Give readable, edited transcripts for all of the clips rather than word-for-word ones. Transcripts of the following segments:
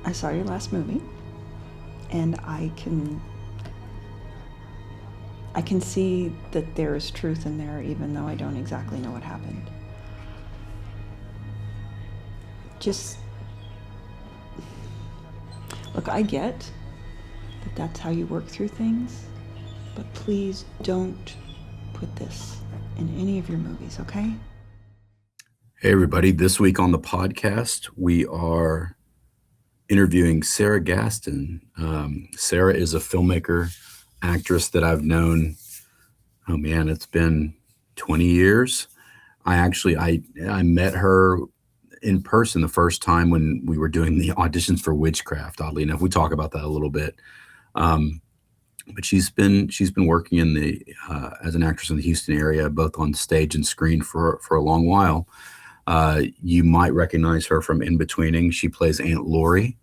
I saw your last movie, and I can see that there is truth in there, even though I don't exactly know what happened. Just look, I get that that's how you work through things, but please don't put this in any of your movies, okay? Hey, everybody. This week on the podcast, we are interviewing Sara Gaston. Sara is a filmmaker, actress that I've known, oh man, it's been 20 years. I met her in person the first time when we were doing the auditions for Witchcraft, oddly enough. We talk about that a little bit. But she's been working in the as an actress in the Houston area, both on stage and screen for a long while. You might recognize her from In-Betweening. She plays Aunt Lori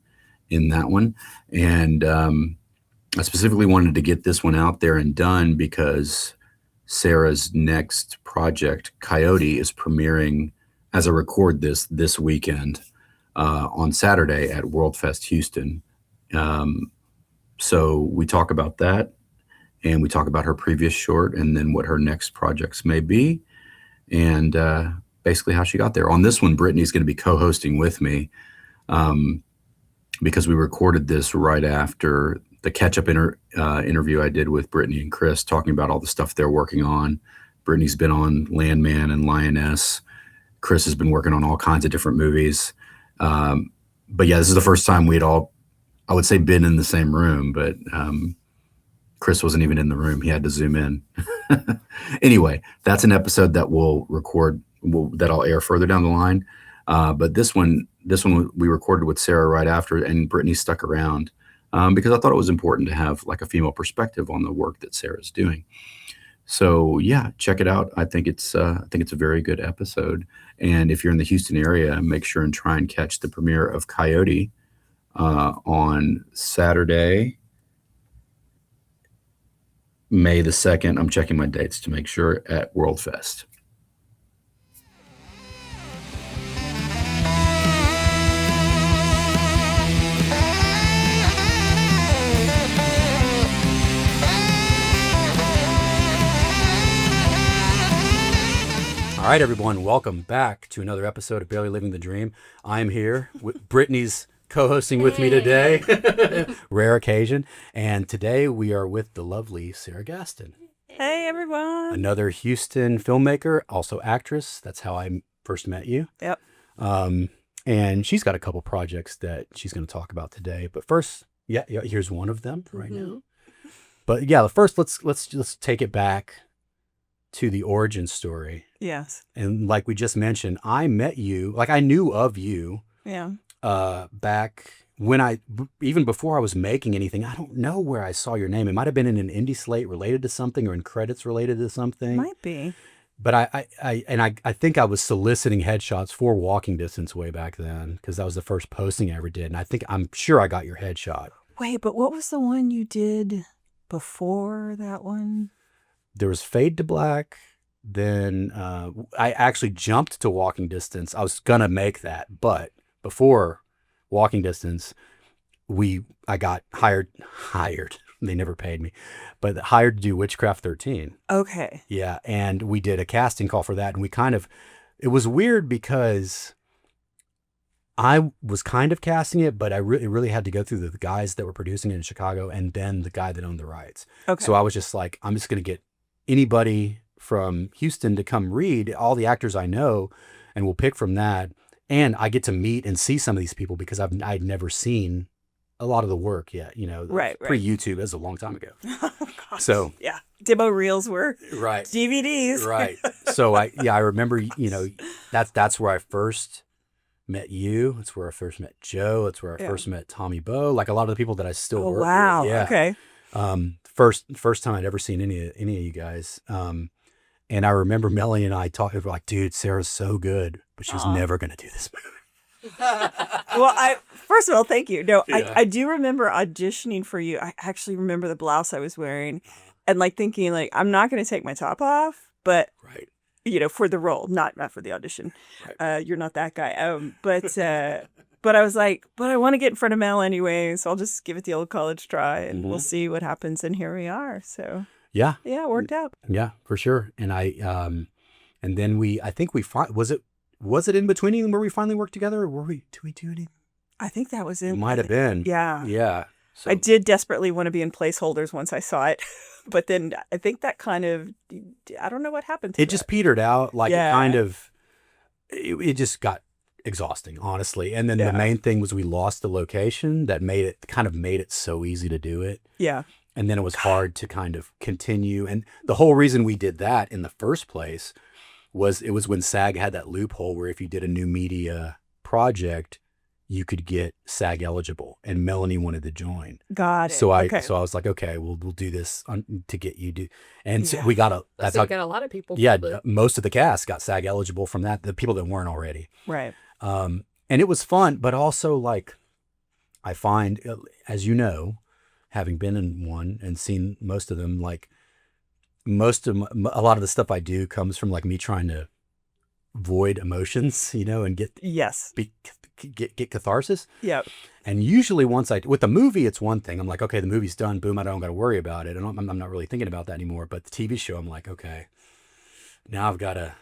in that one. And I specifically wanted to get this one out there and done because Sarah's next project, Coyote, is premiering as I record this weekend on Saturday at WorldFest Houston. So we talk about that, and we talk about her previous short and then what her next projects may be, and basically how she got there. On this one, Brittany's going to be co-hosting with me because we recorded this right after the catch-up interview I did with Brittany and Chris, talking about all the stuff they're working on. Brittany's been on Landman and Lioness. Chris has been working on all kinds of different movies. But yeah, this is the first time we'd all, I would say, been in the same room, but Chris wasn't even in the room. He had to zoom in. Anyway, that's an episode that we'll record, that I'll air further down the line. But this one we recorded with Sara right after, and Brittany stuck around because I thought it was important to have like a female perspective on the work that Sara's doing. So yeah, check it out. I think it's a very good episode. And if you're in the Houston area, make sure and try and catch the premiere of Coyote on Saturday, May the 2nd. I'm checking my dates to make sure, at WorldFest. All right, everyone, welcome back to another episode of Barely Living the Dream. I'm here with Brittany's co-hosting with me today. Rare occasion. And today we are with the lovely Sara Gaston. Hey, everyone. Another Houston filmmaker, also actress. That's how I first met you. Yep. And she's got a couple projects that she's going to talk about today. But first, yeah, here's one of them right now. But yeah, first let's take it back to the origin story. Yes. And like we just mentioned, I met you, like I knew of you. Yeah. Back when even before I was making anything. I don't know where I saw your name. It might have been in an indie slate related to something or in credits related to something. Might be. But I think I was soliciting headshots for Walking Distance way back then because that was the first posting I ever did. And I'm sure I got your headshot. Wait, but what was the one you did before that one? There was Fade to Black. Then I actually jumped to Walking Distance. I was going to make that, but before Walking Distance, I got hired. They never paid me, but hired to do Witchcraft 13. Okay. Yeah. And we did a casting call for that. And it was weird because I was kind of casting it, but it really had to go through the guys that were producing it in Chicago and then the guy that owned the rights. Okay. So I was just like, I'm just going to get anybody from Houston to come read, all the actors I know, and we'll pick from that. And I get to meet and see some of these people because I'd never seen a lot of the work yet, right. Pre-YouTube. That was a long time ago. Oh, gosh. So yeah, demo reels were right. DVDs. Right. So I remember, that's where I first met you. It's where I first met Joe. It's where I first met Tommy Bowe. Like a lot of the people that I still work wow. with. Yeah. Okay. First time I'd ever seen any of you guys. And I remember Melanie and I talking, we're like, dude, Sarah's so good, but she's never going to do this movie. Well, first of all, thank you. No, Yeah. I do remember auditioning for you. I actually remember the blouse I was wearing and thinking I'm not going to take my top off, but for the role, not for the audition. Right. You're not that guy. But but I was like, but I want to get in front of Mel anyway, so I'll just give it the old college try, and we'll see what happens. And here we are. So Yeah. yeah, it worked out. Yeah, for sure. And and then I think was it in between where we finally worked together, or did we do anything? I think that was it. It might have been. Yeah. Yeah. So I did desperately want to be in placeholders once I saw it, but then I think that kind of, I don't know what happened to it just petered out. Like Yeah. it kind of, it just got exhausting, honestly. And then the main thing was we lost the location that made it so easy to do it. Yeah. And then it was hard to kind of continue. And the whole reason we did that in the first place was when SAG had that loophole where if you did a new media project, you could get SAG eligible, and Melanie wanted to join. Got it. So I Okay. was like, okay, we'll do this to get you to, and so Yeah. we got that's So how you got a lot of people. yeah, probably. most of the cast got SAG eligible from that. The people that weren't already, Right. and it was fun, but also like I find, as you know, having been in one and seen most of them, like a lot of the stuff I do comes from like me trying to void emotions, and Yes. get catharsis. Yep. And usually with the movie, it's one thing. I'm like, okay, the movie's done. Boom. I don't got to worry about it. I'm not really thinking about that anymore. But the TV show, I'm like, okay, now I've got to,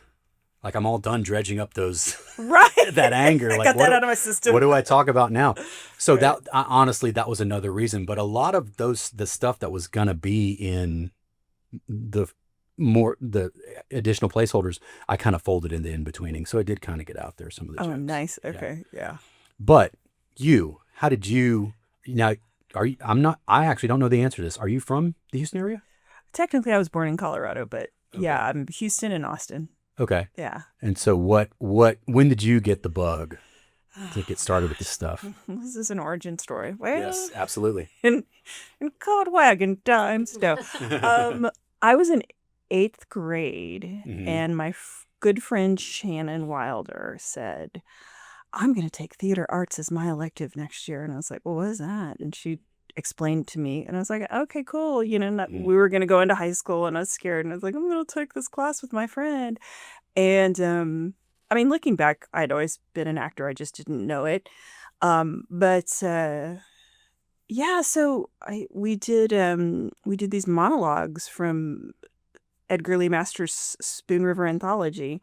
like, I'm all done dredging up Right. that anger. I Like, got that out of my system. what do I talk about now? So honestly, that was another reason. But a lot of the stuff that was going to be in the additional placeholders, I kind of folded into in-betweening. So I did kind of get out there some of the Oh, jokes. nice. Yeah. Okay. Yeah. But how did you, now, I actually don't know the answer to this. Are you from the Houston area? Technically, I was born in Colorado, but Okay. yeah, I'm Houston and Austin. Okay. Yeah. And so when did you get the bug to get started with this stuff? This is an origin story. Well, Yes, absolutely. in cold wagon times. No. I was in 8th grade, Mhm. and my good friend Shannon Wilder said, I'm going to take theater arts as my elective next year. And I was like, well, what is that? And she explained to me, and I was like, okay, cool. We were going to go into high school, and I was scared, and I was like, I'm going to take this class with my friend. And I mean, looking back, I'd always been an actor. I just didn't know it. Yeah, so we did these monologues from Edgar Lee Masters' Spoon River Anthology,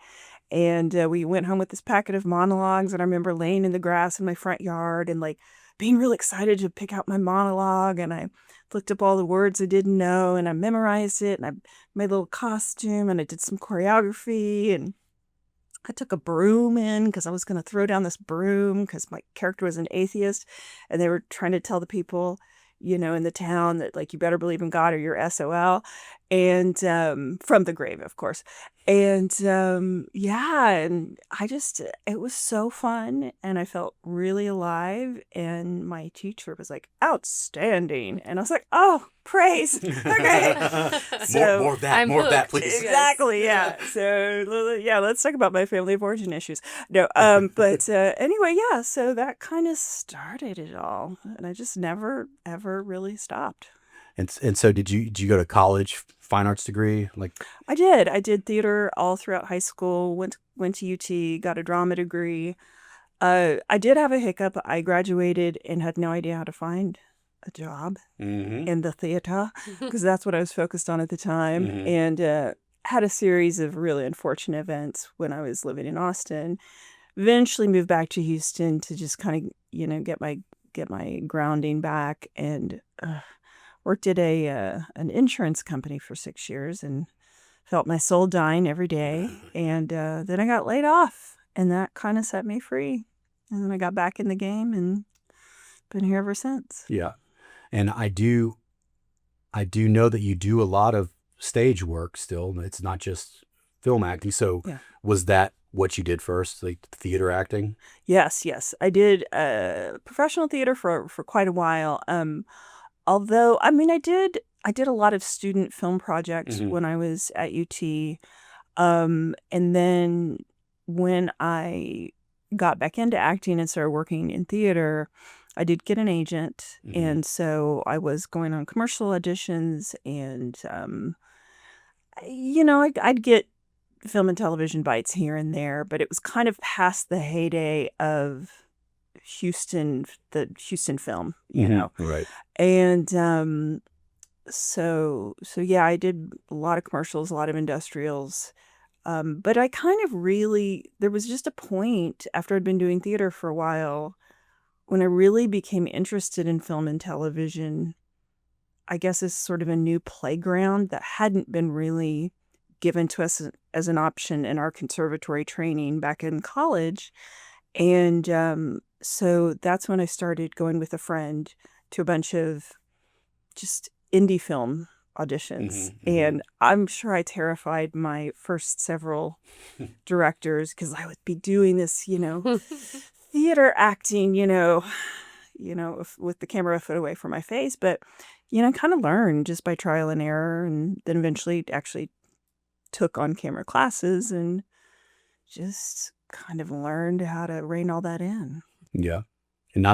and we went home with this packet of monologues. And I remember laying in the grass in my front yard and like being real excited to pick out my monologue. And I looked up all the words I didn't know, and I memorized it, and I made a little costume, and I did some choreography, and I took a broom in because I was going to throw down this broom because my character was an atheist, and they were trying to tell the people, in the town that, like, you better believe in God or you're SOL, and from the grave, of course. And yeah, and it was so fun, and I felt really alive, and my teacher was like, outstanding. And I was like, oh, praise. Okay. So, more of that, I'm more of that, hooked. please. exactly, yeah. So yeah, let's talk about my family of origin issues. No, but anyway, yeah. So that kind of started it all, and I just never ever really stopped. And so did you go to college, fine arts degree? Like, I did theater all throughout high school. Went to UT, got a drama degree. I did have a hiccup. I graduated and had no idea how to find a job in the theater because that's what I was focused on at the time, and had a series of really unfortunate events when I was living in Austin. Eventually moved back to Houston to just kind of get my grounding back, and worked at an insurance company for 6 years and felt my soul dying every day. And then I got laid off, and that kind of set me free. And then I got back in the game and been here ever since. yeah. And I do know that you do a lot of stage work still. It's not just film acting. So Yeah. was that what you did first, like theater acting? Yes. I did professional theater for quite a while. Although, I mean, I did a lot of student film projects when I was at UT. And then when I got back into acting and started working in theater, I did get an agent. And so I was going on commercial auditions, and, I'd get film and television bites here and there, but it was kind of past the heyday of Houston, the Houston film, Right. and so yeah, I did a lot of commercials, a lot of industrials. But I kind of really, there was just a point after I'd been doing theater for a while when I really became interested in film and television, I guess, as sort of a new playground that hadn't been really given to us as an option in our conservatory training back in college. And so that's when I started going with a friend to a bunch of just indie film auditions. And I'm sure I terrified my first several directors because I would be doing this, theater acting, with the camera a foot away from my face. But, kind of learned just by trial and error, and then eventually actually took on camera classes and just kind of learned how to rein all that in. Yeah. And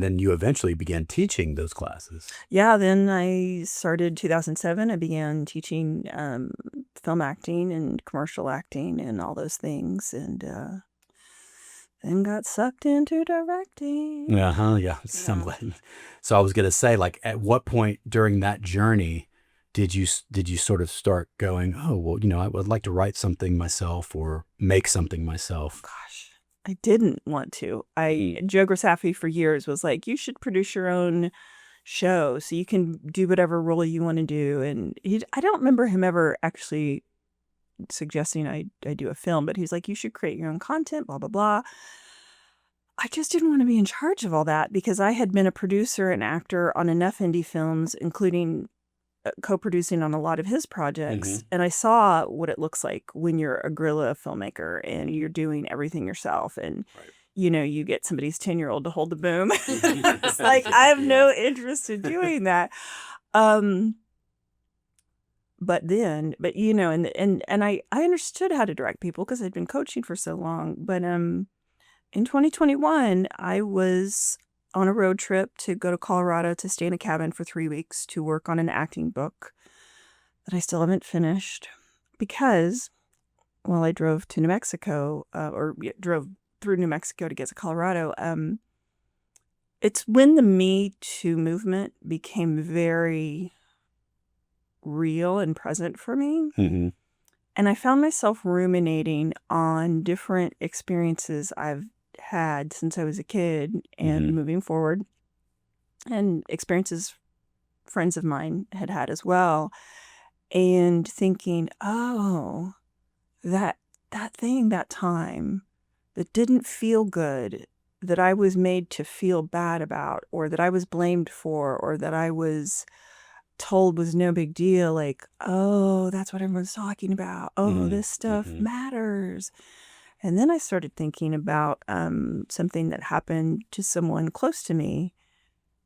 then you eventually began teaching those classes. Yeah, then I started 2007. I began teaching film acting and commercial acting and all those things, and then got sucked into directing. Yeah. I'm Yeah. glad. So I was gonna say, like, at what point during that journey did you sort of start going, oh, well, I would like to write something myself or make something myself? Gosh, I didn't want to. Joe Grasaffi for years was like, you should produce your own show so you can do whatever role you want to do. And I don't remember him ever actually suggesting I do a film, but he's like, you should create your own content, blah, blah, blah. I just didn't want to be in charge of all that because I had been a producer and actor on enough indie films, including co-producing on a lot of his projects. And I saw what it looks like when you're a guerrilla filmmaker and you're doing everything yourself. And, you get somebody's 10-year-old to hold the boom. It's like, I have no interest in doing that. And I understood how to direct people because I'd been coaching for so long. But in 2021, I was on a road trip to go to Colorado to stay in a cabin for 3 weeks to work on an acting book that I still haven't finished because, while I drove to New Mexico, drove through New Mexico to get to Colorado, it's when the Me Too movement became very real and present for me. And I found myself ruminating on different experiences I've had since I was a kid and moving forward, and experiences friends of mine had had as well, and thinking, oh, that thing, that time that didn't feel good, that I was made to feel bad about, or that I was blamed for, or that I was told was no big deal, like, oh, that's what everyone's talking about. Oh, this stuff matters. And then I started thinking about something that happened to someone close to me.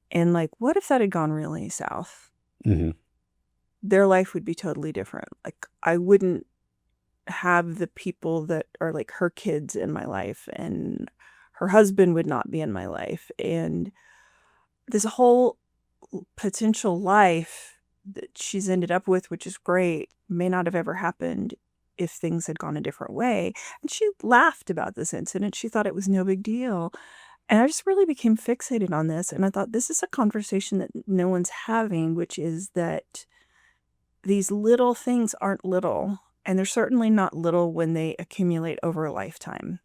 And like, what if that had gone really south? Their life would be totally different. Like, I wouldn't have the people that are like her kids in my life, and her husband would not be in my life. And this whole potential life that she's ended up with, which is great, may not have ever happened if things had gone a different way. And she laughed about this incident. She thought it was no big deal. And I just really became fixated on this. And I thought, this is a conversation that no one's having, which is that these little things aren't little. And they're certainly not little when they accumulate over a lifetime.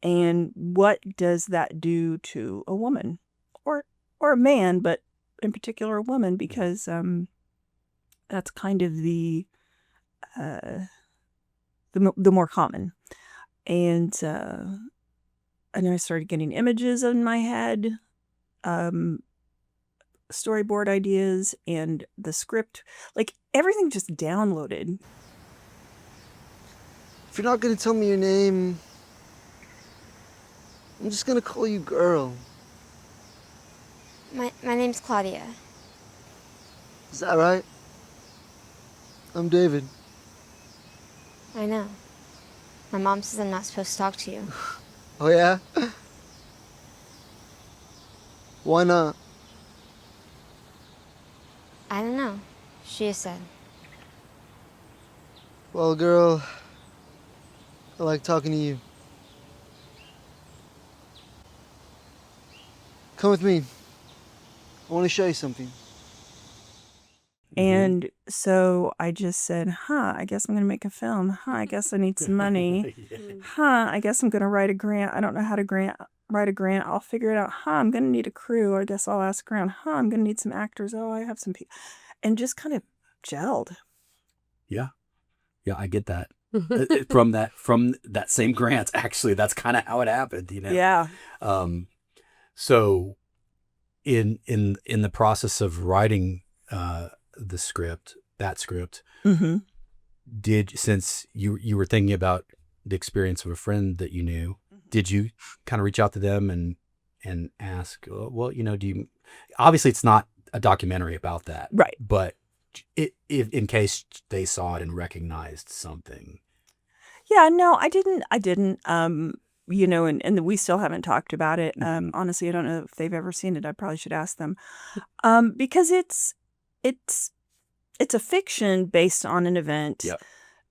And what does that do to a woman or a man, but in particular a woman, because that's kind of the more common. And I started getting images in my head, storyboard ideas, and the script, like everything just downloaded. If you're not gonna tell me your name, I'm just gonna call you girl. My name's Claudia. Is that right? I'm David. I know. My mom says I'm not supposed to talk to you. Oh yeah? Why not? I don't know. She just said. Well, girl, I like talking to you. Come with me. I want to show you something. And so I just said, I guess I'm going to make a film. I guess I need some money. I guess I'm going to write a grant. I don't know how to write a grant. I'll figure it out. I'm going to need a crew. I guess I'll ask around. I'm going to need some actors. Oh, I have some people. And just kind of gelled. Yeah, I get that. from that same grant, actually, that's kind of how it happened, you know. Yeah. So in the process of writing that script, Mm-hmm. since you were thinking about the experience of a friend that you knew, did you kind of reach out to them and ask, well, you know, obviously it's not a documentary about that, Right. but if in case they saw it and recognized something. Yeah, no, I didn't. You know, and we still haven't talked about it. Honestly, I don't know if they've ever seen it. I probably should ask them. Because it's a fiction based on an event, Yep.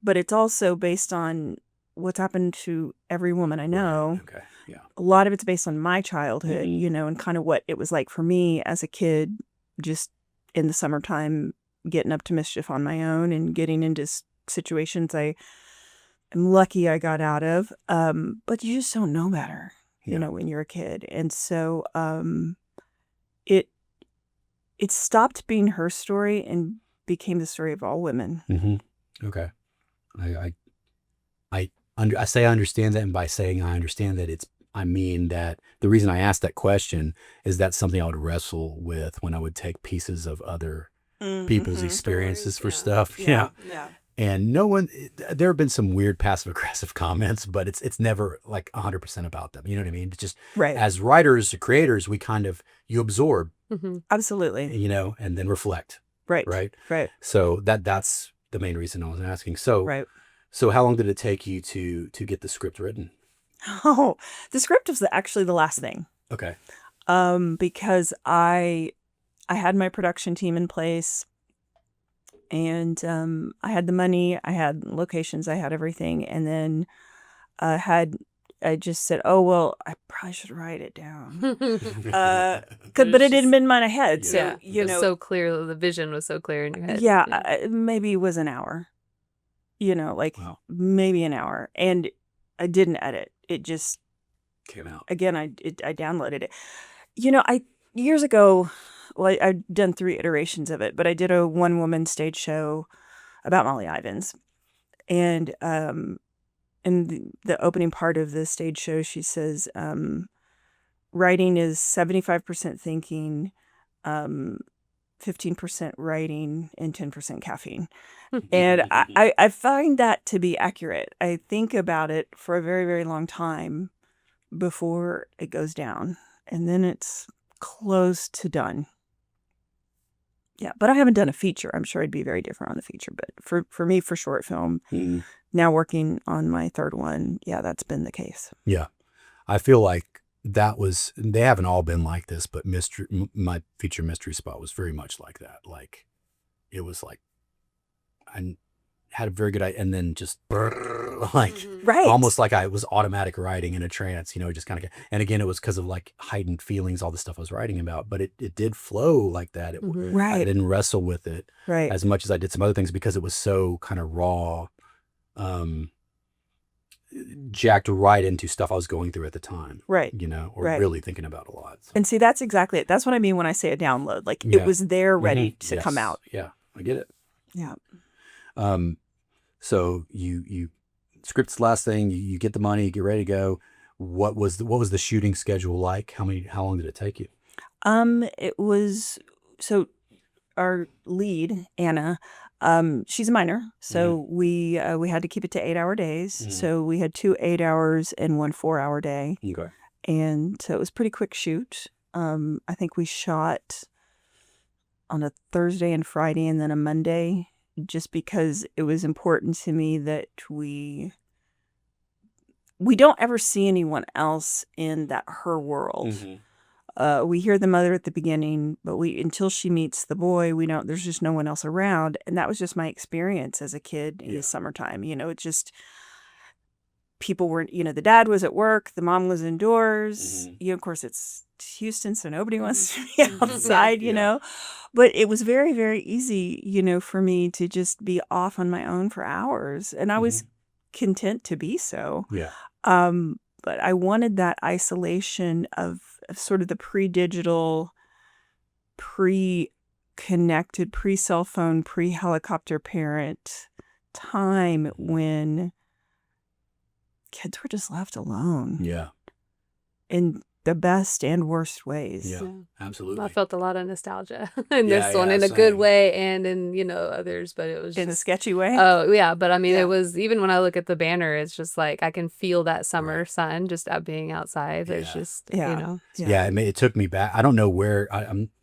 but it's also based on what's happened to every woman I know. Right. Okay. Yeah. A lot of it's based on my childhood, you know, and kind of what it was like for me as a kid, just in the summertime, getting up to mischief on my own and getting into situations I'm lucky I got out of. But you just don't know better, you know, when you're a kid. And so it stopped being her story and became the story of all women. Mm-hmm. Okay. I say I understand that, and by saying I understand that, I mean that the reason I asked that question is that's something I would wrestle with when I would take pieces of other people's experiences for stuff. Yeah. And there have been some weird passive aggressive comments, but it's never like 100% about them. You know what I mean? It's just Right. as writers, creators, you absorb, Absolutely. you know, and then reflect. Right. Right. Right. So that's the main reason I was asking. So, Right. So how long did it take you to get the script written? Oh, the script was actually the last thing. Okay. Because I had my production team in place, and I had the money, I had locations, I had everything, and then I just said, oh well, I probably should write it down, but it didn't been in my head, so Yeah, you it was know, so clear. The vision was so clear in your head. yeah, maybe it was an hour, you know, like Wow. maybe an hour, and I didn't edit. It just Came out. again, I downloaded it. You know, years ago, well, I've done 3 iterations of it, but I did a one-woman stage show about Molly Ivins, and in the opening part of the stage show, she says, writing is 75% thinking, 15% writing, and 10% caffeine. And I find that to be accurate. I think about it for a very, very long time before it goes down, and then it's close to done. Yeah, but I haven't done a feature. I'm sure I'd be very different on the feature, but for me, for short film, now working on my 3rd one, yeah, that's been the case. Yeah. I feel like they haven't all been like this, but my feature Mystery Spot was very much like that. Like, it was like, I had a very good idea, and then just like Right. almost like I was automatic writing in a trance, you know, just kind of. And again, it was because of like heightened feelings, all the stuff I was writing about. But it did flow like that. I Right. didn't wrestle with it Right. as much as I did some other things because it was so kind of raw, jacked right into stuff I was going through at the time. Right. You know, or Right. really thinking about a lot. So. And see, that's exactly it. That's what I mean when I say a download. Like Yeah. it was there ready to Yes. come out. Yeah, I get it. Yeah. So you script's the last thing. You get the money, you get ready to go. What was the shooting schedule like? How long did it take you? It was, so our lead, Anna, she's a minor, so we had to keep it to 8-hour days. So we had 2 8-hours and 1 4-hour day, Okay. and so it was a pretty quick shoot. I think we shot on a Thursday and Friday, and then a Monday, just because it was important to me that we don't ever see anyone else in her world. We hear the mother at the beginning, but until she meets the boy, there's just no one else around. And that was just my experience as a kid in the summertime. You know, people weren't, the dad was at work, the mom was indoors. Mhm. Of course, it's Houston, so nobody wants to be Mhm. outside, Yeah. But it was very, very easy, for me to just be off on my own for hours. And I was Mhm. content to be so. Yeah. But I wanted that isolation of sort of the pre-digital, pre-connected, pre-cell phone, pre-helicopter parent time when kids were just left alone Yeah. in the best and worst ways. Yeah. Yeah. Absolutely. I felt a lot of nostalgia in Yeah, this one, yeah, in a good same. way and in, others, but it was In a just, sketchy way. oh, yeah. But I mean, Yeah. it was, even when I look at the banner, it's just like, I can feel that summer Right. sun just out being outside. It's Yeah. just, Yeah. Yeah. It took me back. I don't know where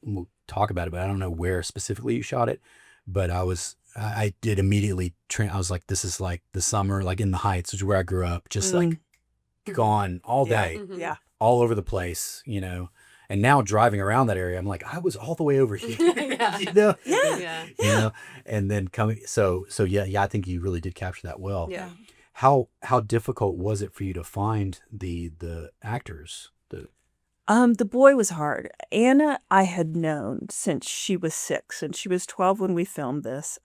we'll talk about it, but I don't know where specifically you shot it. But I did immediately I was like, this is like the summer, like in the Heights, which is where I grew up, just like gone all Yeah. day, Mhm. Yeah. all over the place, And now driving around that area, I'm like, I was all the way over here, Yeah. Yeah. Yeah. and then coming. So yeah, I think you really did capture that well. Yeah. How difficult was it for you to find the actors? The boy was hard. Anna, I had known since she was 6, and she was 12 when we filmed this.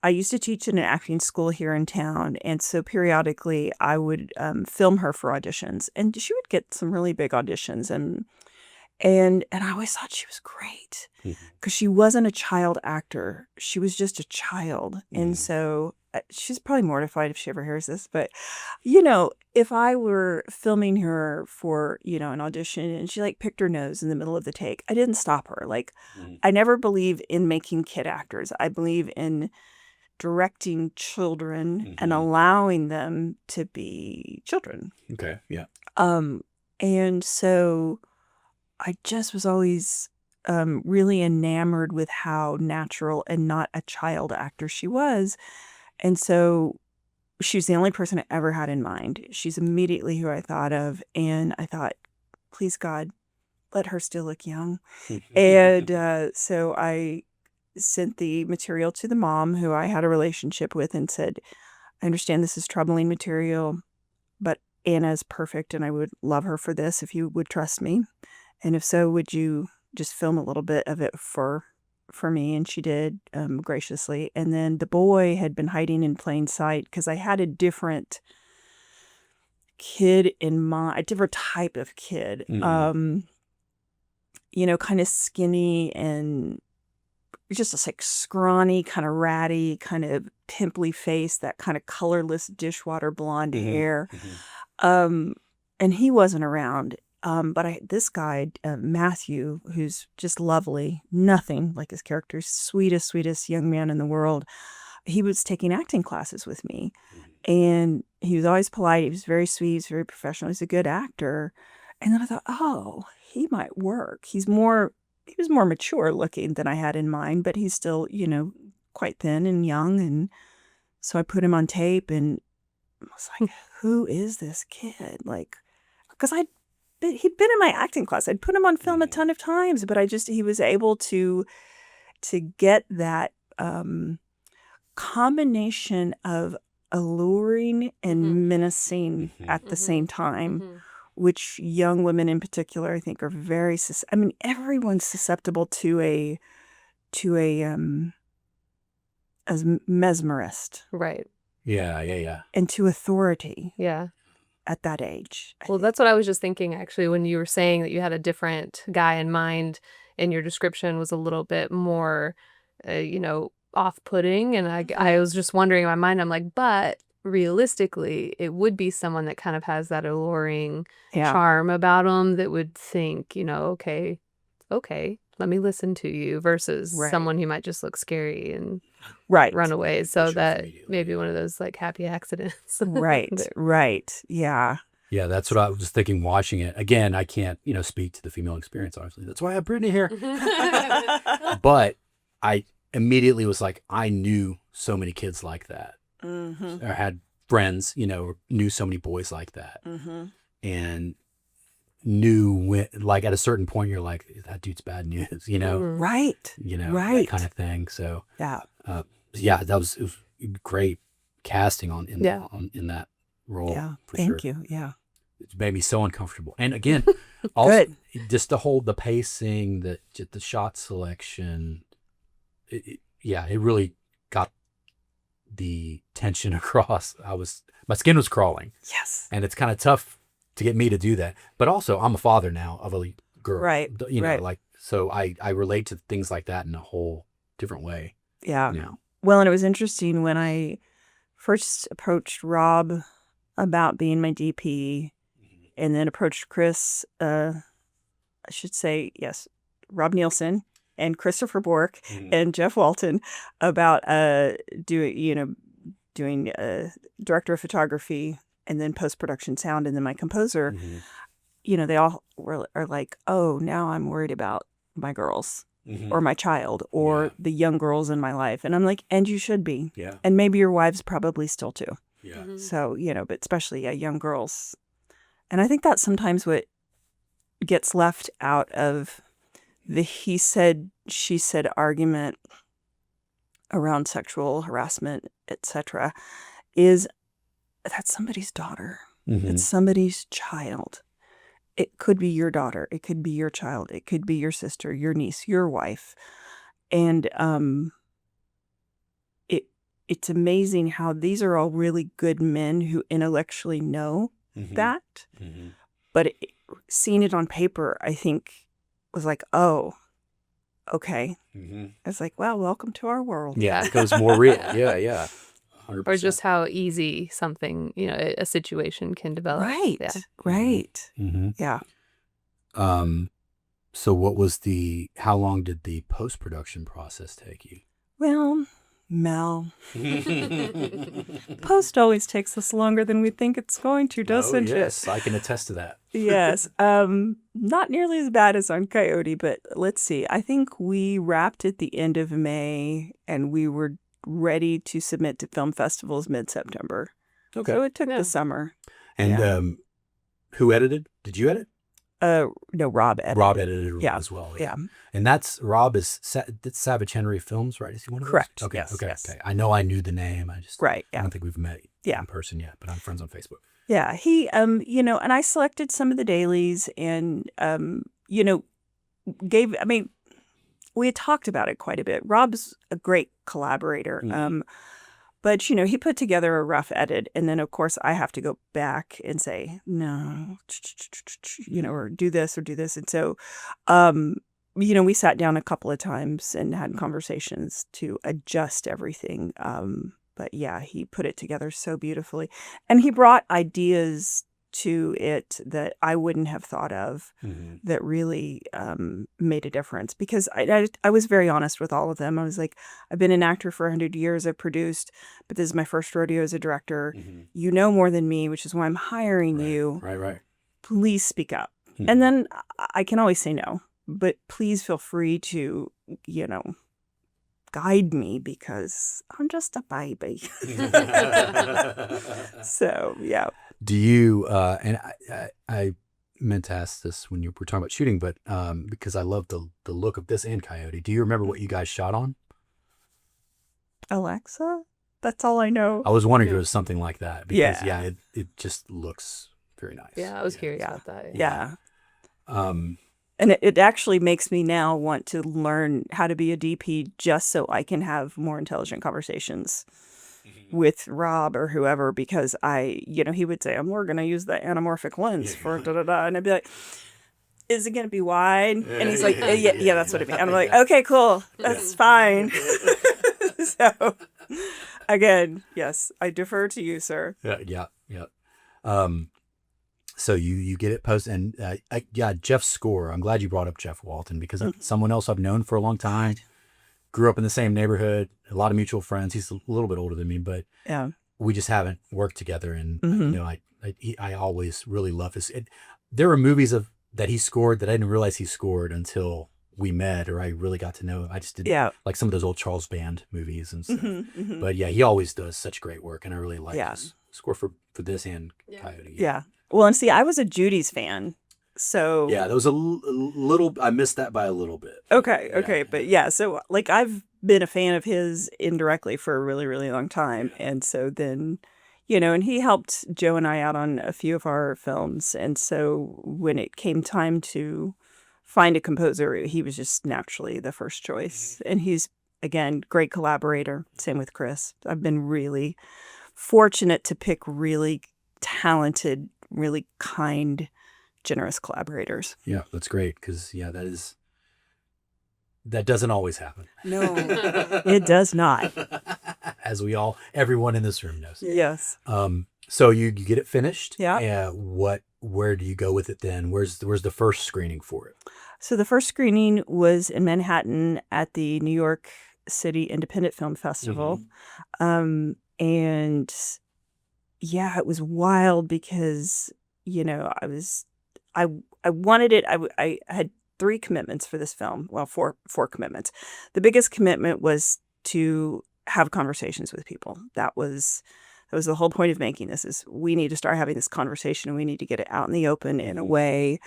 I used to teach in an acting school here in town, and so periodically I would film her for auditions, and she would get some really big auditions, and I always thought she was great because she wasn't a child actor. She was just a child, and so she's probably mortified if she ever hears this, but if I were filming her for an audition and she like picked her nose in the middle of the take, I didn't stop her. Like, I never believe in making kid actors. I believe in directing children and allowing them to be children. Okay. Yeah. And so I just was always really enamored with how natural and not a child actor she was. And so she was the only person I ever had in mind. She's immediately who I thought of. And I thought, please God, let her still look young. And so I sent the material to the mom who I had a relationship with and said, I understand this is troubling material, but Anna is perfect and I would love her for this if you would trust me. And if so, would you just film a little bit of it for me? And she did, graciously. And then the boy had been hiding in plain sight because I had a different kid in mind, a different type of kid, kind of skinny and just like scrawny, kind of ratty, kind of pimply face, that kind of colorless dishwater blonde hair. And he wasn't around. But this guy, Matthew, who's just lovely, nothing like his character, sweetest young man in the world, he was taking acting classes with me. And he was always polite. He was very sweet. He was very professional. He's a good actor. And then I thought, oh, he might work. He was more mature looking than I had in mind, but he's still, quite thin and young. And so I put him on tape and I was like, who is this kid? Like, because he'd been in my acting class. I'd put him on film a ton of times, but he was able to get that combination of alluring and menacing at the same time, which young women in particular, I think, are very, everyone's susceptible to a as mesmerist. Right. Yeah. And to authority. Yeah. At that age. Well, that's what I was just thinking, actually, when you were saying that you had a different guy in mind and your description was a little bit more, off-putting. And I was just wondering in my mind, I'm like, but realistically, it would be someone that kind of has that alluring charm about him that would think, okay, let me listen to you, versus someone who might just look scary and run away. So that maybe one of those like happy accidents. Right. Yeah. Yeah, that's what I was thinking watching it. Again, I can't, speak to the female experience, obviously. That's why I have Brittany here. But I immediately was like, I knew so many kids like that. Or had friends, knew so many boys like that. And knew when, like, at a certain point, you're like, that dude's bad news, Right. That kind of thing. So, yeah. It was great casting in that. role. Yeah. for Thank sure. you. Yeah. It made me so uncomfortable. And again, also Good. just to hold the pacing, the shot selection, it really got the tension across. My skin was crawling, Yes. and it's kind of tough to get me to do that. But also, I'm a father now of a girl, Right. You know, Right. like, so I relate to things like that in a whole different way Yeah. now. Well, and it was interesting when I first approached Rob about being my DP, and then approached Chris, I should say, yes, Rob Nielsen and Christopher Bork and Jeff Walton about doing director of photography and then post-production sound, and then my composer. They all are like, oh, now I'm worried about my girls or my child or the young girls in my life. And I'm like, and you should be. Yeah. And maybe your wives probably still too. Yeah. So, but especially young girls. And I think that's sometimes what gets left out of the he said, she said argument around sexual harassment, etc., is that's somebody's daughter. It's somebody's child. It could be your daughter. It could be your child. It could be your sister, your niece, your wife. And it's amazing how these are all really good men who intellectually know that. But seeing it on paper, I think, was like, oh, okay. I was like, well, welcome to our world. Yeah, it goes more real. Yeah. 100%. Or just how easy something, a situation can develop. Right. Yeah. Right. Mhm. Yeah. So how long did the post-production process take you? Well, Mel, post always takes us longer than we think it's going to, doesn't yes, I can attest to that. it? Yes. Not nearly as bad as on Coyote, but let's see. I think we wrapped at the end of May, and we were ready to submit to film festivals mid-September. Okay. So it took Yeah. the summer. And who edited? Did you edit? No, Rob edited. Rob edited Yeah. as well. Yeah. And Rob is that's Savage Henry Films, right? Is he one of those? Correct. Okay. Yes, Okay. yes. Okay. I know I knew the name. I Right. I Yeah. don't think we've met Yeah. in person yet, but I'm friends on Facebook. Yeah. He, and I selected some of the dailies and, we had talked about it quite a bit. Rob's a great collaborator. But, he put together a rough edit. And then, of course, I have to go back and say, no, or do this or do this. And so, we sat down a couple of times and had conversations to adjust everything. But yeah, he put it together so beautifully. And he brought ideas to it that I wouldn't have thought of that really made a difference. Because I was very honest with all of them. I was like, I've been an actor for 100 years. I've produced, but this is my first rodeo as a director. You know more than me, which is why I'm hiring you. Right. Please speak up. And then I can always say no, but please feel free to, guide me because I'm just a baby. So, yeah. Do you, and I meant to ask this when you were talking about shooting, but because I love the look of this and Coyote, do you remember what you guys shot on? Alexa? That's all I know. I was wondering if it was something like that. Because, Yeah. it just looks very nice. Yeah, I was curious about that. Yeah. Um, And it actually makes me now want to learn how to be a DP just so I can have more intelligent conversations with Rob or whoever, because he would say, we're going to use the anamorphic lens for da-da-da. And I'd be like, is it going to be wide? And he's like, yeah, that's what I mean. I'm like, okay, cool. That's fine. So again, yes, I defer to you, sir. Yeah. So you get it posted, and Jeff's score. I'm glad you brought up Jeff Walton because someone else I've known for a long time. Grew up in the same neighborhood, a lot of mutual friends. He's a little bit older than me, but Yeah. we just haven't worked together. And I always really love his. There were movies that he scored that I didn't realize he scored until we met, or I really got to know him. I just did like some of those old Charles Band movies and stuff. But yeah, he always does such great work, and I really like his score for this and Coyote. Yeah. Well, and see, I was a Judy's fan. So Yeah, there was a little. I missed that by a little bit. Okay, but yeah, so like I've been a fan of his indirectly for a really, really long time, and so then, and he helped Joe and I out on a few of our films. And so when it came time to find a composer, he was just naturally the first choice. And he's, again, great collaborator. Same with Chris. I've been really fortunate to pick really talented, really kind, generous collaborators. Yeah, that's great because that doesn't always happen. No, it does not. As everyone in this room knows. Yes. So you get it finished. Yeah. Where do you go with it then? Where's the first screening for it? So the first screening was in Manhattan at the New York City Independent Film Festival. And yeah, it was wild because, I wanted it. I had 3 commitments for this film. Well, four commitments. The biggest commitment was to have conversations with people. That was the whole point of making this, is we need to start having this conversation and we need to get it out in the open in a way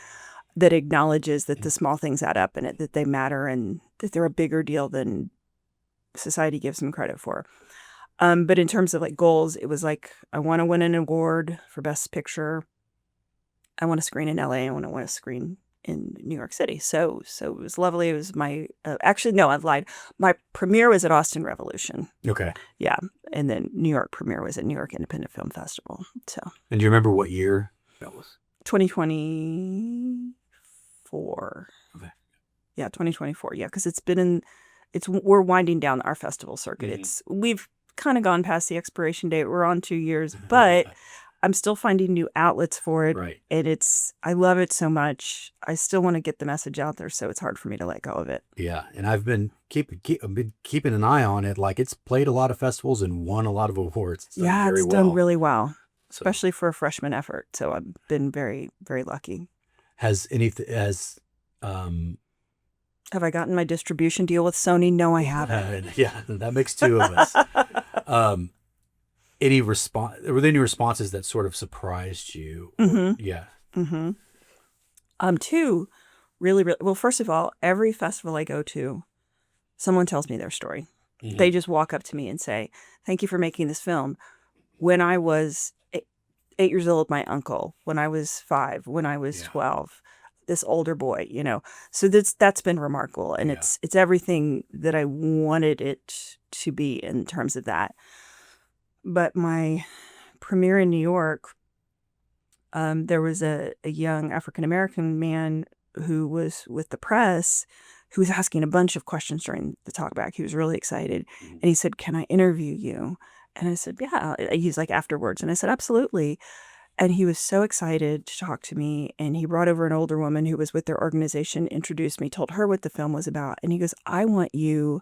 that acknowledges that the small things add up and that they matter and that they're a bigger deal than society gives them credit for. But in terms of goals, it was I want to win an award for Best Picture. I want to screen in LA. I want to screen in New York City. So it was lovely. It was my, actually, no, I've lied. My premiere was at Austin Revolution. Okay. Yeah. And then New York premiere was at New York Independent Film Festival. So. And do you remember what year that was? 2024. Okay. Yeah, 2024. Yeah, because we're winding down our festival circuit. We've kind of gone past the expiration date. We're on 2 years, but I'm still finding new outlets for it. Right. And I love it so much. I still want to get the message out there, so it's hard for me to let go of it. Yeah. And I've been keeping an eye on it. It's played a lot of festivals and won a lot of awards. It's done really well, especially for a freshman effort. So I've been very, very lucky. Have I gotten my distribution deal with Sony? No, I haven't. Yeah, that makes 2 of us. Were there any responses that sort of surprised you? Yeah. 2 really, really, well, first of all, every festival I go to, someone tells me their story. They just walk up to me and say, "Thank you for making this film. When I was 8 years old, my uncle, when I was 5, when I was 12, this older boy, so that's been remarkable. And it's everything that I wanted it to be in terms of that. But my premiere in New York, there was a young African-American man who was with the press who was asking a bunch of questions during the talkback. He was really excited. And he said, "Can I interview you?" And I said, "Yeah." He's afterwards. And I said, "Absolutely." And he was so excited to talk to me. And he brought over an older woman who was with their organization, introduced me, told her what the film was about. And he goes, "I want you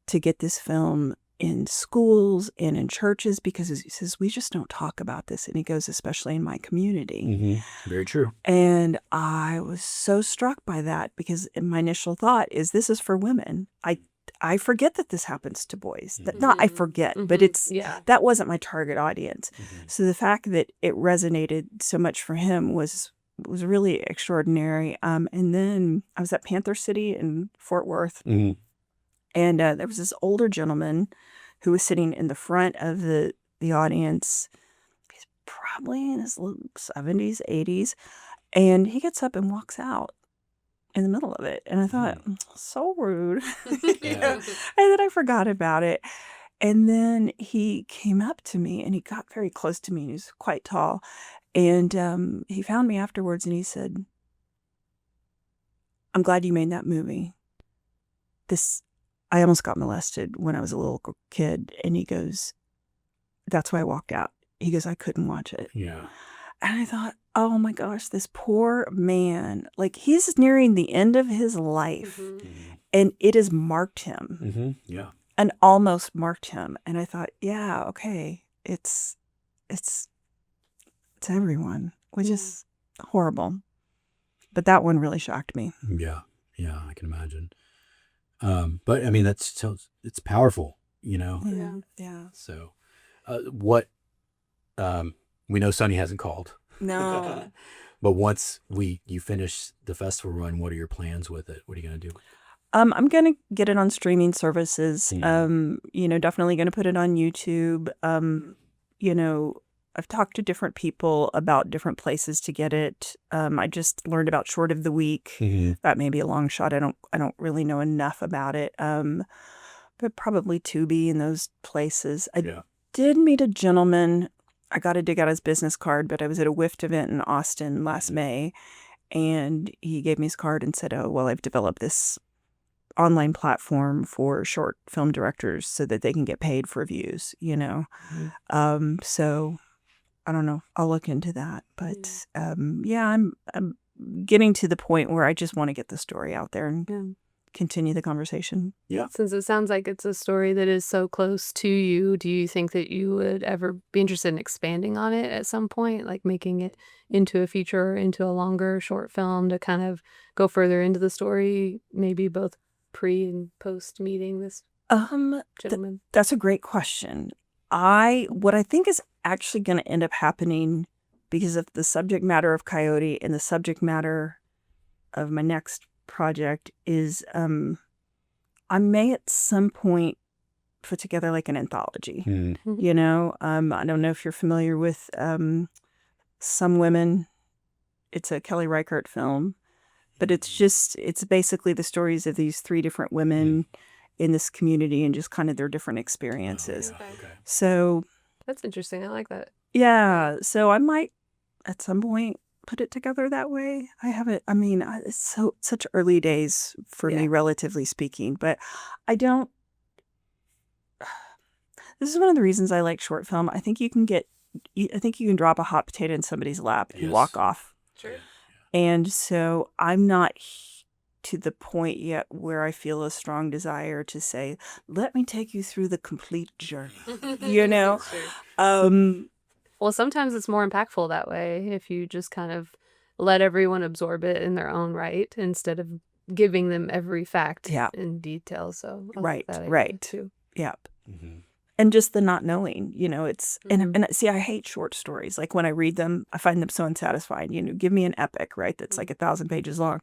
to get this film in schools and in churches," because he says, "We just don't talk about this." And he goes, "Especially in my community." Very true. And I was so struck by that because my initial thought is this is for women. I forget that this happens to boys. Not I forget, but that wasn't my target audience. So the fact that it resonated so much for him was really extraordinary. And then I was at Panther City in Fort Worth. And there was this older gentleman who was sitting in the front of the audience. He's probably in his 70s, 80s. And he gets up and walks out in the middle of it. And I thought, so rude. And then I forgot about it. And then he came up to me and he got very close to me. And he was quite tall. And he found me afterwards and he said, "I'm glad you made that movie. I almost got molested when I was a little kid." And he goes, "That's why I walked out." He goes, "I couldn't watch it." Yeah. And I thought, oh my gosh, this poor man, he's nearing the end of his life and it has marked him. Yeah. And almost marked him. And I thought, yeah, okay, it's everyone, which is horrible. But that one really shocked me. Yeah. Yeah, I can imagine. But I mean, it's powerful, Yeah. So, what we know Sonny hasn't called. No. But once you finish the festival run, what are your plans with it? What are you going to do? I'm going to get it on streaming services. Definitely going to put it on YouTube. I've talked to different people about different places to get it. I just learned about Short of the Week. That may be a long shot. I don't really know enough about it. But probably Tubi and those places. I did meet a gentleman. I got to dig out his business card, but I was at a WIFT event in Austin last May, and he gave me his card and said, "Oh, well, I've developed this online platform for short film directors so that they can get paid for views." So I don't know. I'll look into that. But I'm getting to the point where I just want to get the story out there and continue the conversation. Yeah. Since it sounds like it's a story that is so close to you, do you think that you would ever be interested in expanding on it at some point, like making it into a feature or into a longer short film to kind of go further into the story, maybe both pre and post meeting this gentleman? That's a great question. What I think is actually going to end up happening, because of the subject matter of Coyote and the subject matter of my next project, is I may at some point put together like an anthology. I don't know if you're familiar with Some Women. It's a Kelly Reichardt film, but it's basically the stories of these 3 different women in this community and just kind of their different experiences. Okay. So That's interesting. I like that. yeah, so I might at some point put it together that way. I haven't. I mean, it's such early days for me, relatively speaking, but I don't. This is one of the reasons I like short film. I think you can drop a hot potato in somebody's lap and walk off. Sure. And so I'm not to the point yet where I feel a strong desire to say, let me take you through the complete journey. Sure. Well, sometimes it's more impactful that way if you just kind of let everyone absorb it in their own right instead of giving them every fact in detail. So I like that idea too. Yep. And just the not knowing, it's, and see, I hate short stories. Like when I read them, I find them so unsatisfying. Give me an epic, right? That's like 1,000 pages long.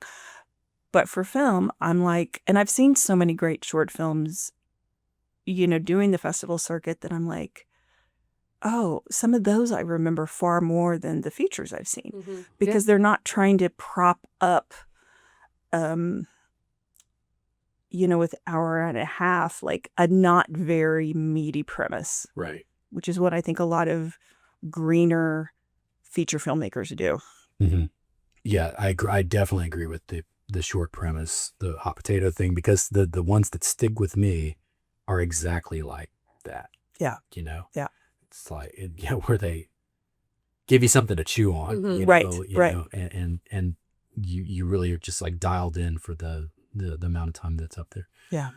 But for film, I'm like, and I've seen so many great short films, doing the festival circuit, that I'm like, oh, some of those I remember far more than the features I've seen, because they're not trying to prop up, with hour and a half, like a not very meaty premise. Right. Which is what I think a lot of greener feature filmmakers do. Yeah, I definitely agree with the short premise, the hot potato thing, because the ones that stick with me are exactly like that. Yeah. Yeah. It's like, where they give you something to chew on. Right. And you really are just like dialed in for the amount of time that's up there. Yeah.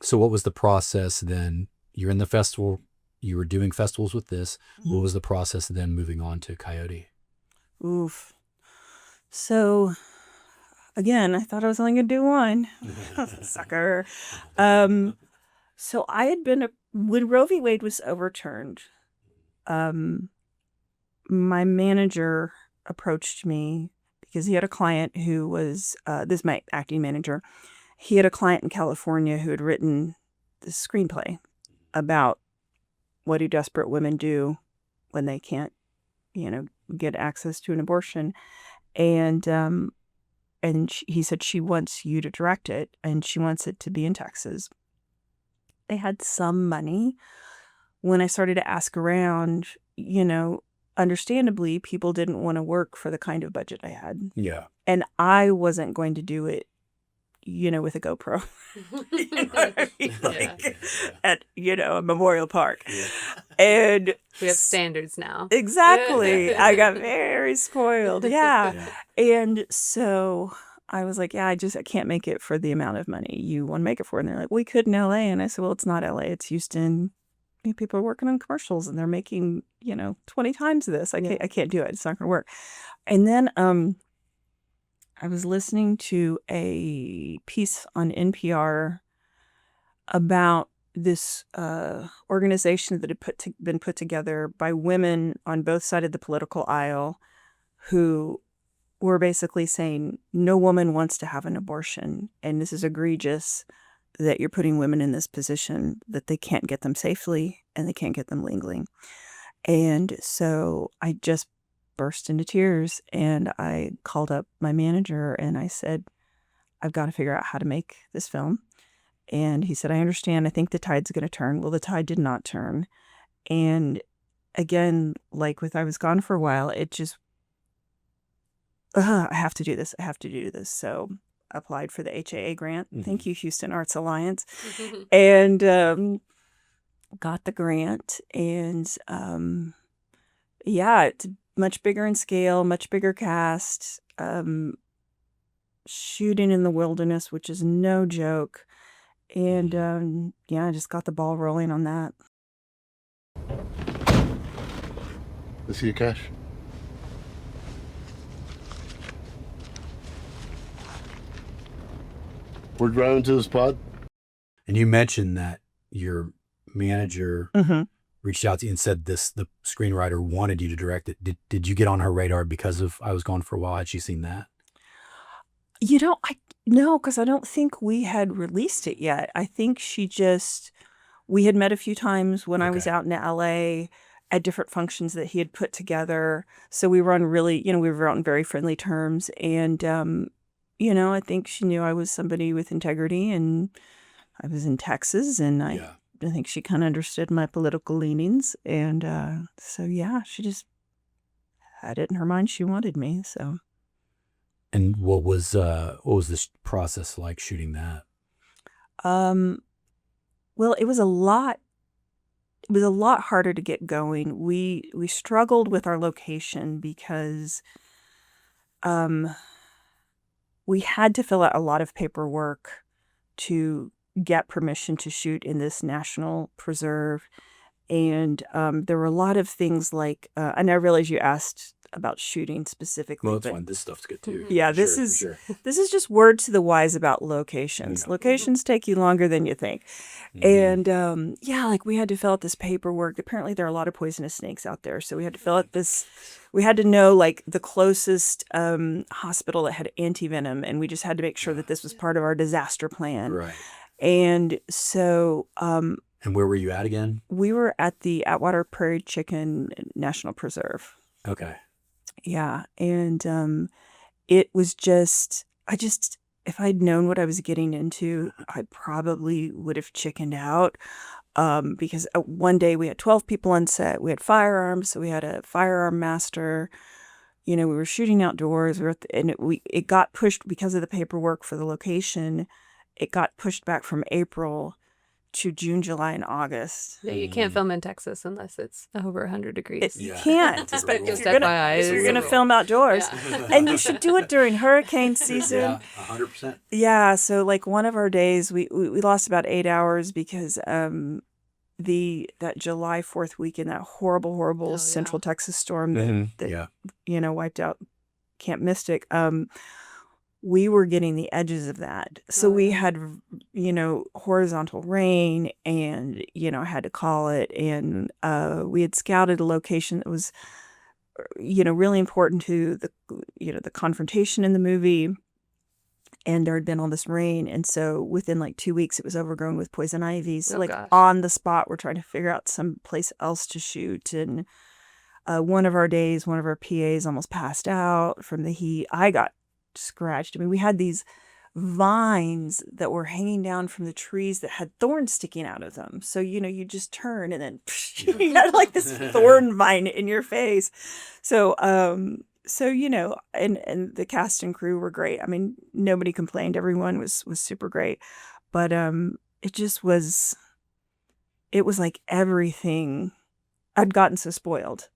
So what was the process then? You're in the festival, you were doing festivals with this. What was the process then moving on to Coyote? Oof. So again, I thought I was only going to do one. Sucker. So I had been, when Roe v. Wade was overturned, my manager approached me because he had a client who was, this is my acting manager. He had a client in California who had written this screenplay about what do desperate women do when they can't, get access to an abortion. And he said she wants you to direct it, and she wants it to be in Texas. They had some money. When I started to ask around, understandably, people didn't want to work for the kind of budget I had. Yeah. And I wasn't going to do it, with a GoPro. At, a memorial park. Yeah. And we have standards now. Exactly. I got very spoiled. Yeah. And so I was like, I can't make it for the amount of money you want to make it for. And they're like, we could in LA. And I said, well, it's not LA, it's Houston. People are working on commercials and they're making, 20 times this. I can't do it. It's not going to work. And then I was listening to a piece on NPR about this organization that had been put together by women on both sides of the political aisle who were basically saying no woman wants to have an abortion, and this is egregious that you're putting women in this position that they can't get them safely and they can't get them legally. And so I just burst into tears, and I called up my manager and I said, I've got to figure out how to make this film. And he said, I understand. I think the tide's going to turn. Well, the tide did not turn. And again, like with I Was Gone for a While, it just, I have to do this. I have to do this. So applied for the HAA grant. Thank you, Houston Arts Alliance. And got the grant. And yeah, it's much bigger in scale, much bigger cast. Shooting in the wilderness, which is no joke. And yeah, I just got the ball rolling on that. Let's see your cash. We're driving to the spot. And you mentioned that your manager reached out to you and said the screenwriter wanted you to direct it. Did you get on her radar because of I Was Gone for a While? Had she seen that? No, because I don't think we had released it yet. I think we had met a few times when I was out in LA at different functions that he had put together. So we were on we were on very friendly terms. And, I think she knew I was somebody with integrity, and I was in Texas, and I think she kind of understood my political leanings. And so, yeah, she just had it in her mind. She wanted me, so. And what was this process like shooting that? Well, it was a lot harder to get going. We struggled with our location because we had to fill out a lot of paperwork to get permission to shoot in this national preserve. And there were a lot of things like, and I realize you asked about shooting specifically. Well, that's fine. This stuff's good too. Yeah, this is just word to the wise about locations. Yeah. Locations take you longer than you think. And like we had to fill out this paperwork. Apparently there are a lot of poisonous snakes out there. So we had to fill out this, we had to know like the closest hospital that had anti-venom. And we just had to make sure that this was part of our disaster plan. Right. And so... and where were you at again? We were at the Atwater Prairie Chicken National Preserve. Okay. Yeah. And it was just, if I'd known what I was getting into, I probably would have chickened out. Because one day we had 12 people on set. We had firearms. So we had a firearm master. We were shooting outdoors. It got pushed because of the paperwork for the location. It got pushed back from April to June, July, and August. Yeah, you can't film in Texas unless it's over 100 degrees. You can't. Just if you're going to film outdoors. Yeah. And you should do it during hurricane season. Yeah, 100%. Yeah, so like one of our days, we lost about 8 hours because that July 4th weekend, that horrible Central Texas storm that wiped out Camp Mystic, we were getting the edges of that. So we had, horizontal rain and, had to call it. And we had scouted a location that was, really important to the confrontation in the movie. And there had been all this rain. And so within like 2 weeks, it was overgrown with poison ivy. So on the spot, we're trying to figure out some place else to shoot. And one of our PAs almost passed out from the heat. I got scratched. I mean, we had these vines that were hanging down from the trees that had thorns sticking out of them. So, you just turn and then you had like this thorn vine in your face. So, and the cast and crew were great. I mean, nobody complained. Everyone was super great. But it was like everything. I'd gotten so spoiled.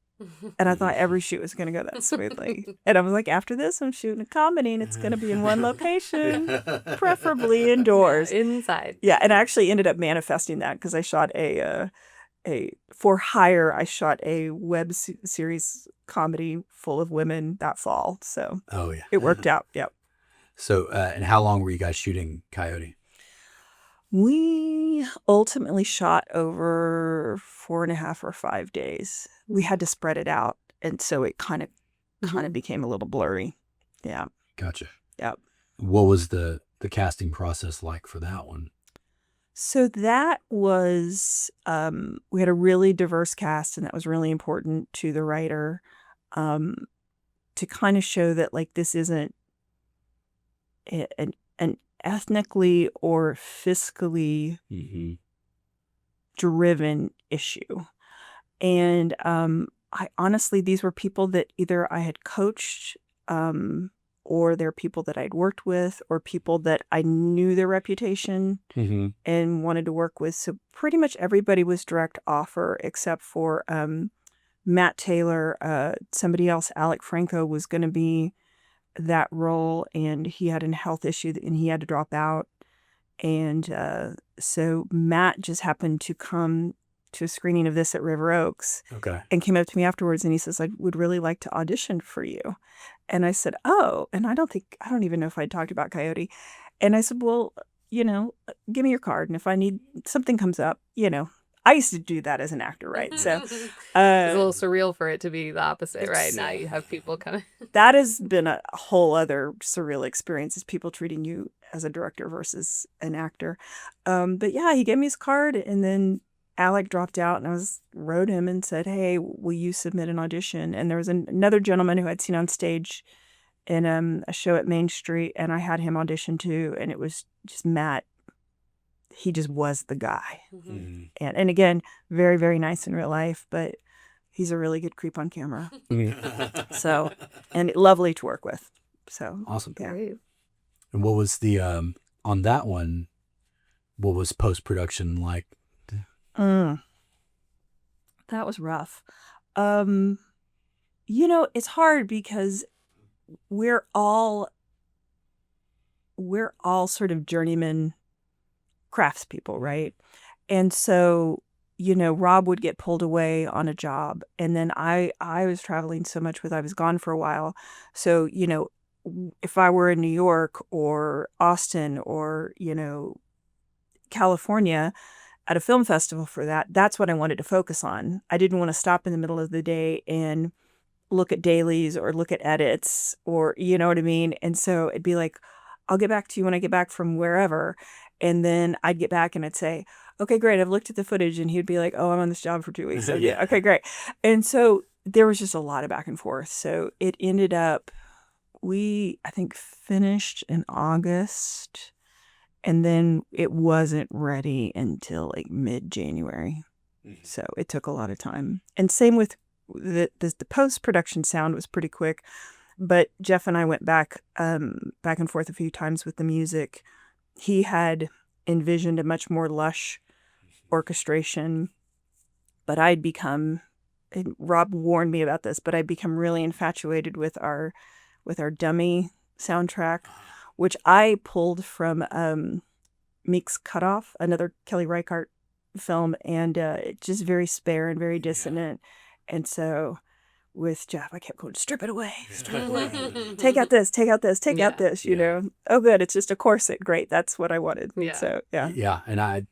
And I thought every shoot was going to go that smoothly. And I was like, after this, I'm shooting a comedy and it's going to be in one location, preferably indoors. Yeah, inside. Yeah, and I actually ended up manifesting that because I shot for hire, I shot a web series comedy full of women that fall. So it worked out. Yep. So, and how long were you guys shooting Coyote? We ultimately shot over 4.5 or 5 days. We had to spread it out, and so it kind of became a little blurry. Yeah. Gotcha. Yep. What was the casting process like for that one? So that was, we had a really diverse cast, and that was really important to the writer, um, to kind of show that like this isn't an ethnically or fiscally Mm-hmm. driven issue. And I honestly, these were people that either I had coached, or they're people that I'd worked with, or people that I knew their reputation Mm-hmm. and wanted to work with. So pretty much everybody was direct offer except for Matt Taylor. Somebody else, Alec Franco, was going to be that role, and he had a health issue and he had to drop out. And so Matt just happened to come to a screening of this at River Oaks Okay. and came up to me afterwards and he says, I would really like to audition for you. And I said, oh, and I don't even know if I'd talked about Coyote. And I said, well, give me your card. And if I need something comes up, I used to do that as an actor, right? So It's a little surreal for it to be the opposite, right? Now you have people coming. that has been a whole other surreal experience, is people treating you as a director versus an actor. But yeah, he gave me his card, and then Alec dropped out, and I wrote him and said, hey, will you submit an audition? And there was another gentleman who I'd seen on stage in a show at Main Street, and I had him audition too, and it was just Matt. He just was the guy. Mm-hmm. And again, very, very nice in real life, but he's a really good creep on camera. So, and lovely to work with. So Awesome. yeah. Great. And what was the on that one? What was post-production like? That was rough. It's hard because we're all sort of journeyman craftspeople, right? And so, Rob would get pulled away on a job, and then I was traveling so much I was gone for a while. So, if I were in New York or Austin or, California at a film festival for that's what I wanted to focus on. I didn't want to stop in the middle of the day and look at dailies or look at edits, or you know what I mean? And so it'd be like, I'll get back to you when I get back from wherever. And then I'd get back and I'd say, okay, great, I've looked at the footage. And he'd be like, oh, I'm on this job for 2 weeks. So yeah, okay, great. And so there was just a lot of back and forth. So it ended up, I think, finished in August. And then it wasn't ready until like mid-January. Mm-hmm. So it took a lot of time. And same with the post-production sound was pretty quick. But Jeff and I went back and forth a few times with the music. He had envisioned a much more lush orchestration, but I'd become, and Rob warned me about this, but I'd become really infatuated with our dummy soundtrack, which I pulled from Meek's Cutoff, another Kelly Reichardt film, and it's just very spare and very dissonant. And so with Jeff, I kept going, strip it away, take out this, take out this, take out this, Oh, good, it's just a corset. Great, that's what I wanted. Yeah. So, yeah. Yeah, and I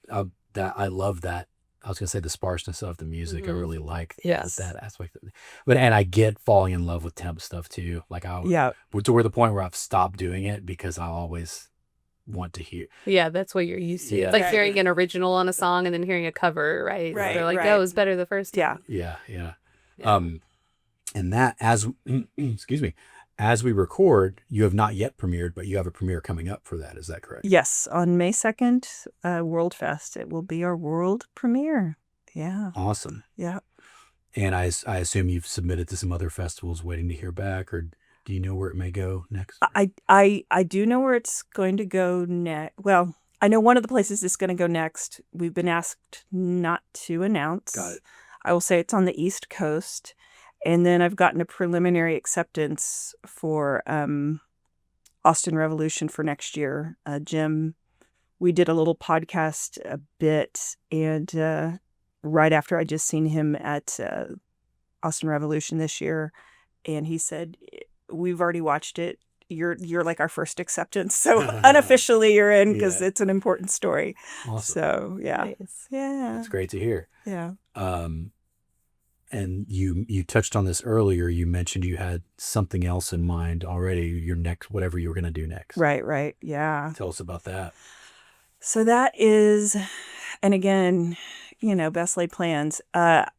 love that. I was gonna say the sparseness of the music. I really like that aspect of it. And I get falling in love with temp stuff too. Like to where the point where I've stopped doing it because I always want to hear. Yeah, that's what you're used to. Yeah. It's like hearing an original on a song and then hearing a cover, right? Right, They're like, right. that was better the first time. Yeah. Yeah. And that excuse me, as we record, you have not yet premiered, but you have a premiere coming up for that. Is that correct? Yes, on May 2nd, World Fest. It will be our world premiere. Yeah. Awesome. Yeah. And I assume you've submitted to some other festivals waiting to hear back, or do you know where it may go next? I do know where it's going to go next. Well, I know one of the places it's going to go next. We've been asked not to announce. Got it. I will say it's on the East Coast. And then I've gotten a preliminary acceptance for Austin Revolution for next year. Jim, we did a little podcast a bit, and right after I just seen him at Austin Revolution this year, and he said, we've already watched it. You're like our first acceptance. So unofficially you're in because it's an important story. Awesome. So yeah. Nice. Yeah. That's great to hear. Yeah. And you touched on this earlier. You mentioned you had something else in mind already, your next, whatever you were going to do next. Right. Yeah. Tell us about that. So that is, and again, best laid plans. That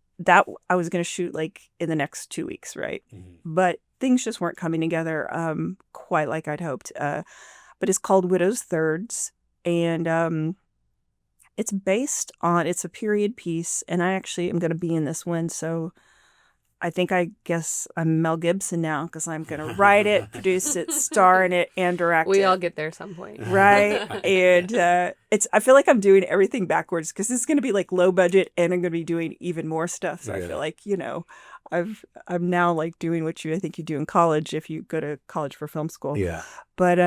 I was going to shoot like in the next 2 weeks, right? But things just weren't coming together quite like I'd hoped. But it's called Widow's Thirds, and it's a period piece, and I actually am going to be in this one, so I guess I'm Mel Gibson now because I'm going to write it, produce it, star in it, and direct it. We all get there at some point. Right. And I feel like I'm doing everything backwards because it's going to be like low budget and I'm going to be doing even more stuff. So I feel like, I'm now like doing what I think you do in college if you go to college for film school. Yeah. But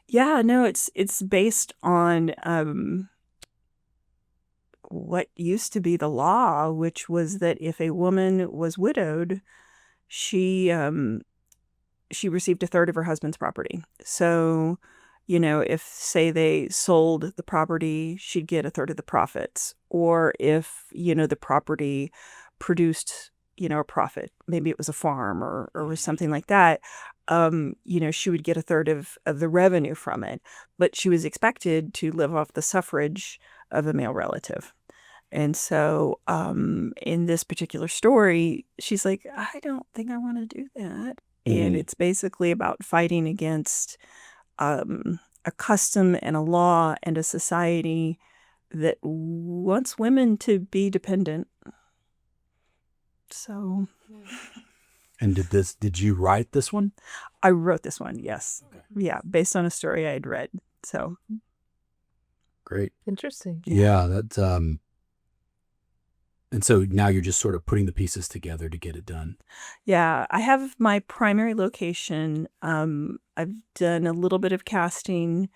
it's based on what used to be the law, which was that if a woman was widowed, she received a third of her husband's property. So, if say they sold the property, she'd get a third of the profits. Or if, the property produced, a profit, maybe it was a farm or something like that, she would get a third of the revenue from it. But she was expected to live off the suffrage of a male relative. And so in this particular story, she's like, I don't think I want to do that. And it's basically about fighting against a custom and a law and a society that wants women to be dependent. So. And did you write this one? I wrote this one, yes. Okay. Yeah, based on a story I had read. So. Great. Interesting. Yeah, that's and so now you're just sort of putting the pieces together to get it done. Yeah, I have my primary location. I've done a little bit of casting,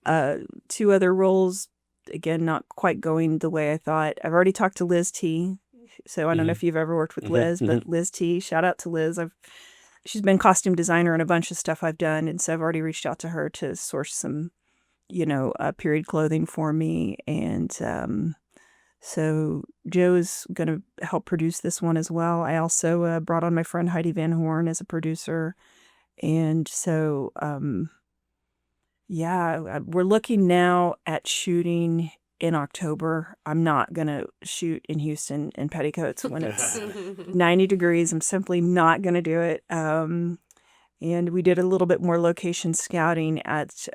2 other roles, again, not quite going the way I thought. I've already talked to Liz T. So I don't know if you've ever worked with Liz, but Liz T, shout out to Liz. She's been costume designer in a bunch of stuff I've done. And so I've already reached out to her to source some, period clothing for me. And so Joe's going to help produce this one as well. I also brought on my friend Heidi Van Horn as a producer. And so, we're looking now at shooting in October. I'm not going to shoot in Houston in petticoats when it's 90 degrees. I'm simply not going to do it. And we did a little bit more location scouting at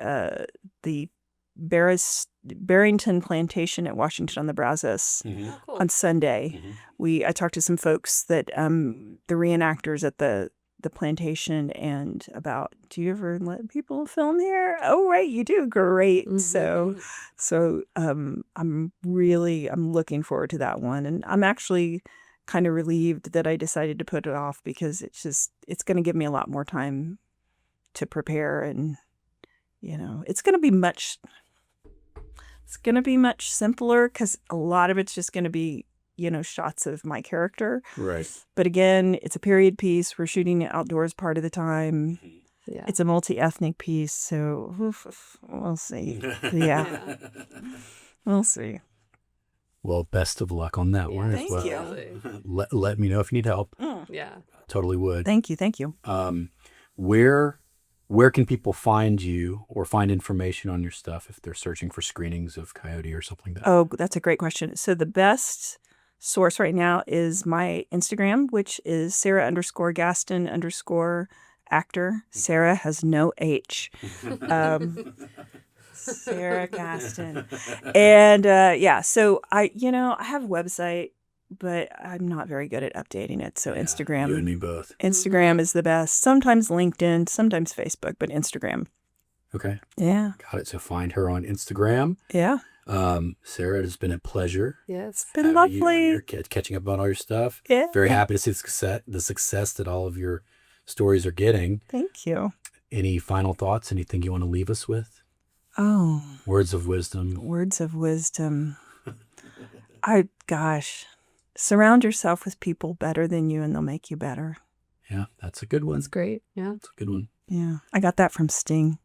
the Barrington Plantation at Washington on the Brazos on Sunday. I talked to some folks that the reenactors at the plantation and about, do you ever let people film here? Oh, right, you do. Great. So I'm looking forward to that one. And I'm actually kind of relieved that I decided to put it off because it's going to give me a lot more time to prepare. And, it's going to be much simpler because a lot of it's just going to be, shots of my character. Right. But again, it's a period piece. We're shooting it outdoors part of the time. Yeah. It's a multi-ethnic piece, so we'll see. Yeah. We'll see. Well, best of luck on that one. Thank as well. you. Let me know if you need help. Yeah. Totally would. Thank you. Where can people find you or find information on your stuff if they're searching for screenings of Coyote or something like that? Oh, that's a great question. So the best source right now is my Instagram, which is Sara_Gaston_ actor. Sarah has no H. Sara Gaston. And so I have a website, but I'm not very good at updating it. So Instagram. You and me both. Instagram is the best. Sometimes LinkedIn, sometimes Facebook, but Instagram. Okay. Yeah. Got it. So find her on Instagram. Yeah. Sarah, it has been a pleasure. Yes. Been having you on lovely. here, catching up on all your stuff. Yeah. Very happy to see the success that all of your stories are getting. Thank you. Any final thoughts? Anything you want to leave us with? Oh. Words of wisdom. Words of wisdom. Surround yourself with people better than you and they'll make you better. Yeah, that's a good one. That's great. Yeah. That's a good one. Yeah. I got that from Sting.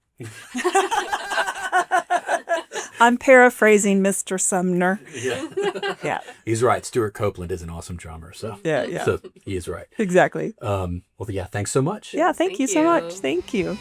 I'm paraphrasing Mr. Sumner. Yeah. He's right. Stuart Copeland is an awesome drummer. So Yeah. So he is right. Exactly. Well, yeah, thanks so much. Yeah, thank you so you. much. Thank you.